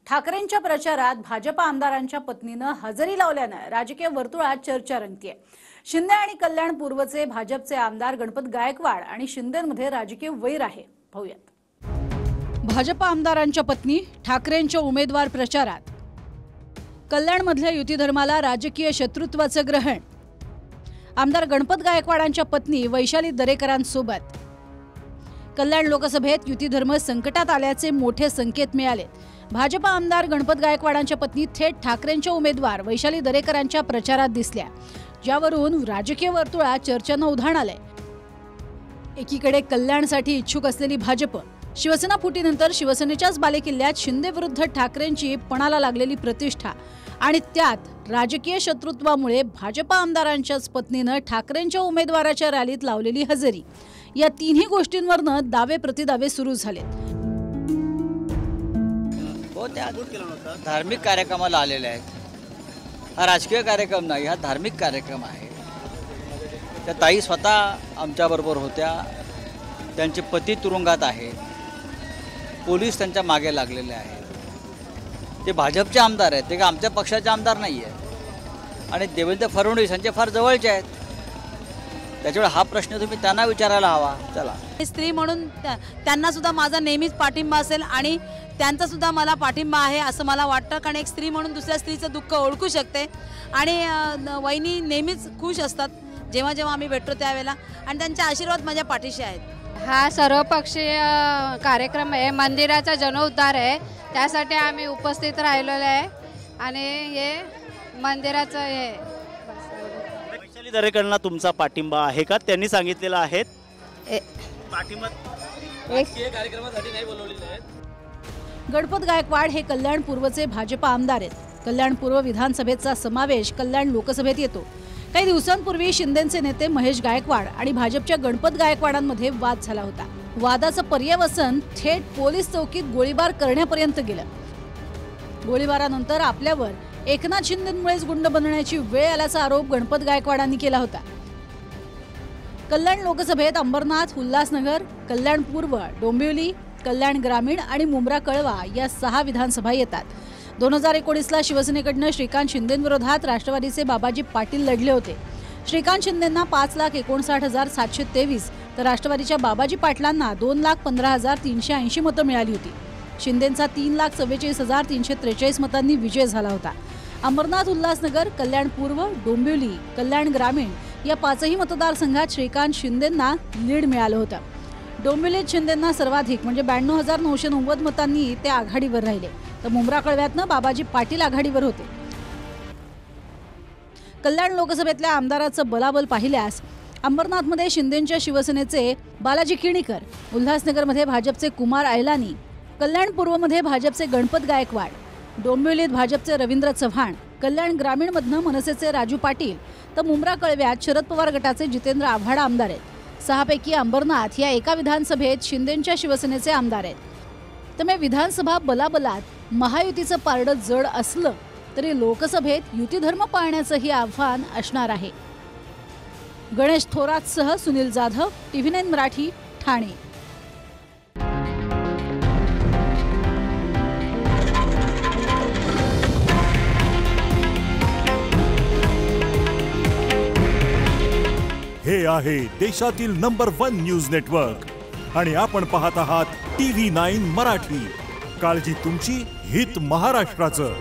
ठाकरेंच्या प्रचारात भाजप आमदारांच्या पत्नीनं हजेरी लावल्यानं राजकीय वर्तुळात चर्चा रंगतीये। शिंदे आणि कल्याण पूर्वचे भाजपचे आमदार गणपत गायकवाड आणि शिंदेंमध्ये राजकीय वैर आहे। पाहूयात। भाजप आमदारांच्या पत्नी ठाकरेंच्या उमेदवार प्रचारात, कल्याणमधल्या युती धर्माला राजकीय शत्रुत्वाचं ग्रहण। आमदार गणपत गायकवाडांच्या पत्नी वैशाली दरेकरांसोबत कल्याण लोकसभेत युती धर्म संकटात आल्याचे मोठे संकेत मिळाले। भाजप आमदार गणपत गायकवाडांच्या पत्नी थेट ठाकरेंच्या उमेदवार वैशाली दरेकरांच्या प्रचारात दिसल्या, ज्यावरून राजकीय वर्तुळात चर्चांना उधाण आलंय। एकीकडे कल्याणसाठी इच्छुक असलेली भाजप, शिवसेना फुटीनंतर शिवसेनेच्याच बालेकिल्ल्यात शिंदे विरुद्ध ठाकरेंची पणाला लागलेली प्रतिष्ठा आणि त्यात राजकीय शत्रुत्वामुळे भाजप आमदारांच्याच पत्नीनं ठाकरेंच्या उमेदवाराच्या रॅलीत लावलेली हजेरी, या तिन्ही गोष्टींवरनं दावे प्रतिदावे सुरू झालेत। त्या धार्मिक कार्यक्रमाला आलेले आहेत। हा राजकीय कार्यक्रम नाही, हा धार्मिक कार्यक्रम आहे। त्या ताई स्वतः आमच्याबरोबर होत्या, त्यांचे पती तुरुंगात आहेत, पोलीस त्यांच्या मागे लागलेले आहेत। ते भाजपचे आमदार आहेत, ते आमच्या पक्षाचे आमदार नाही आहेत आणि देवेंद्र फडणवीस यांचे फार जवळचे आहेत। त्याच्यामुळे हा प्रश्न तुम्ही त्यांना विचारायला हवा। चला, स्त्री म्हणून त्यांना सुद्धा माझा नेहमीच पाठिंबा असेल आणि त्यांचा सुद्धा मला पाठिंबा आहे असं मला वाटतं, कारण एक स्त्री म्हणून दुसऱ्या स्त्रीचं दुःख ओळखू शकते आणि वहिनी नेहमीच खुश असतात जेव्हा जेव्हा आम्ही भेटतो त्यावेळेला, आणि त्यांचे आशीर्वाद माझ्या पाठीशी आहेत। हा सर्वपक्षीय कार्यक्रम आहे, मंदिराचा जनउद्धार आहे, त्यासाठी आम्ही उपस्थित राहिलेलो आहे आणि हे मंदिराचं हे वैशाली दरेकरांना तुमचा पाठिंबा आहे का? त्यांनी सांगितलेलं आहे पाठिंबा कार्यक्रमासाठी नाही बोलवलेले आहेत। गणपत गायकवाड हे कल्याण पूर्वचे भाजप आमदार आहेत। कल्याण पूर्व विधानसभेचा समावेश कल्याण लोकसभेत येतो। काही दिवसांपूर्वी शिंदेचे नेते महेश गायकवाड आणि भाजपच्या गणपत गायकवाडांमध्ये वाद झाला होता। वादाचं पर्यवसन थेट पोलीस चौकीत गोळीबार करण्यापर्यंत गेलं। गोळीबारानंतर आपल्यावर एकनाथ शिंदेंमुळेच गुंड बनण्याची वेळ आल्याचा आरोप गणपत गायकवाडांनी केला होता। कल्याण लोकसभेत अंबरनाथ, उल्हासनगर, कल्याण पूर्व, डोंबिवली, कल्याण ग्रामीण आणि मुंब्रा कळवा या 6 विधानसभा येतात। 2019ला शिवसेनेकडनं श्रीकांत शिंदेंविरोधात राष्ट्रवादीचे बाबाजी पाटील लढले होते। श्रीकांत शिंदेंना 5,59,723 तर राष्ट्रवादीच्या बाबाजी पाटलांना 2,15,380 मतं मिळाली होती। शिंदेंचा 3,44,343 मतांनी विजय झाला होता। अंबरनाथ, उल्हासनगर, कल्याण पूर्व, डोंबिवली, कल्याण ग्रामीण या 5ही मतदारसंघात श्रीकांत शिंदेंना लीड मिळालं होतं। डोंबिवलीत शिंदेंना सर्वाधिक म्हणजे 92,990 मतांनी ते आघाडीवर राहिले, तर मुंब्रा कळव्यातनं बाबाजी पाटील आघाडीवर होते। कल्याण लोकसभेतल्या आमदाराचं बलाबल पाहिल्यास अंबरनाथमध्ये शिंदेंच्या शिवसेनेचे बालाजी किणीकर, उल्हासनगरमध्ये भाजपचे कुमार अयलानी, कल्याण पूर्वमध्ये भाजपचे गणपत गायकवाड, डोंबिवलीत भाजपचे रवींद्र चव्हाण, कल्याण ग्रामीणमधनं मनसेचे राजू पाटील, तर मुंब्रा कळव्यात शरद पवार गटाचे जितेंद्र आव्हाड आमदार आहेत। 6 पैकी अंबरनाथ या एका विधानसभेत शिंदेंच्या शिवसेनेचे आमदार आहेत। त्यामुळे विधानसभा बलाबलात महायुतीचं पारडं जड असलं तरी लोकसभेत युती धर्म पाळण्याचंही आव्हान असणार आहे। गणेश थोरातसह सुनील जाधव, TV9 मराठी, ठाणे। हे आहे देशातील नंबर 1 न्यूज नेटवर्क आणि आपण पाहत आहात TV9 मराठी। काळजी तुमची, हित महाराष्ट्राचं।